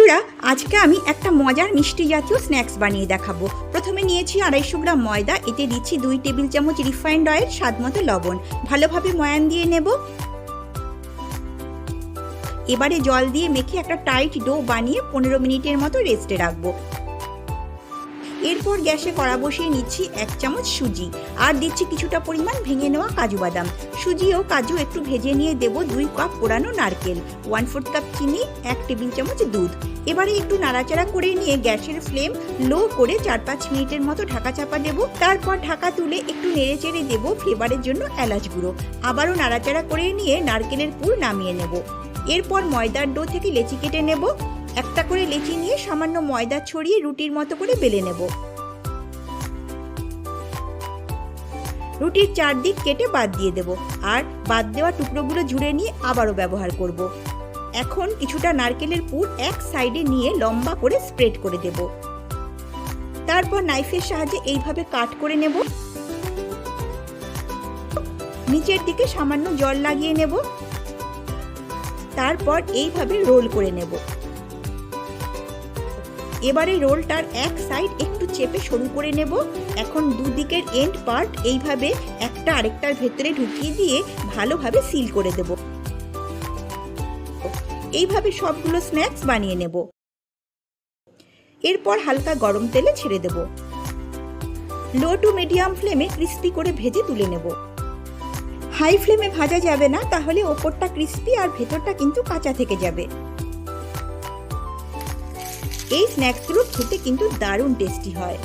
বন্ধুরা, আজকে আমি একটা মজার মিষ্টি জাতীয় স্ন্যাক্স বানিয়ে দেখাবো। প্রথমে নিয়েছি 250 গ্রাম ময়দা, এতে দিচ্ছি 2 টেবিল চামচ রিফাইন্ড অয়েল, স্বাদমতো লবণ। ভালোভাবে ময়ান দিয়ে নেব। এবারে জল দিয়ে মেখে একটা টাইট ডো বানিয়ে 15 মিনিটের মতো রেস্টে রাখবো। এরপর গ্যাসে কড়া বসিয়ে নিচ্ছি 1 চামচ সুজি, আর দিচ্ছি কিছুটা পরিমাণ ভেঙে নেওয়া কাজু বাদাম। সুজি ও কাজু একটু ভেজে নিয়ে দেব 2 কাপ পোড়ানো নারকেল, 1/4 কাপ চিনি, 1 টেবিল চামচ দুধ। এবারে একটু নাড়াচাড়া করে নিয়ে গ্যাসের ফ্লেম লো করে 4-5 মিনিটের মতো ঢাকা চাপা দেব। তারপর ঢাকা তুলে একটু নেড়েচেড়ে দেব ফ্লেভারের জন্য এলাচ গুঁড়ো। আবারও নাড়াচাড়া করে নিয়ে নারকেলের পুর নামিয়ে নেব। এরপর ময়দার ডো থেকে লেচি কেটে নেব। একটা করে লেচি নিয়ে সামান্য ময়দা ছড়িয়ে রুটির মতো করে বেলে নেব। রুটির চারদিক কেটে বাদ দিয়ে দেব, আর বাদ দেওয়া টুকরোগুলো ঝুড়ে নিয়ে আবারও ব্যবহার করব। এখন কিছুটা নারকেলের পুর এক সাইডে নিয়ে লম্বা করে স্প্রেড করে দেব। তারপর নাইফের সাহায্যে এইভাবে কাট করে নেব। নিচের দিকে সামান্য জল লাগিয়ে নেব। তারপর এইভাবে রোল করে নেব। এবারে রোলটার এক সাইড একটু চেপে সরু করে নেব। এখন দুদিকের এন্ড পার্ট এইভাবে একটা আরেকটার ভেতরে ঢুকিয়ে দিয়ে ভালোভাবে সিল করে দেব। এইভাবে সবগুলো স্ন্যাক্স বানিয়ে নেব। এরপর হালকা গরম তেলে ছেড়ে দেব। লো টু মিডিয়াম ফ্লেমে ক্রিস্পি করে ভেজে তুলে নেব। হাই ফ্লেমে ভাজা যাবে না, তাহলে ওপরটা ক্রিস্পি আর ভেতরটা কিন্তু কাঁচা থেকে যাবে। এই স্ন্যাক্সগুলো খেতে কিন্তু দারুণ টেস্টি হয়।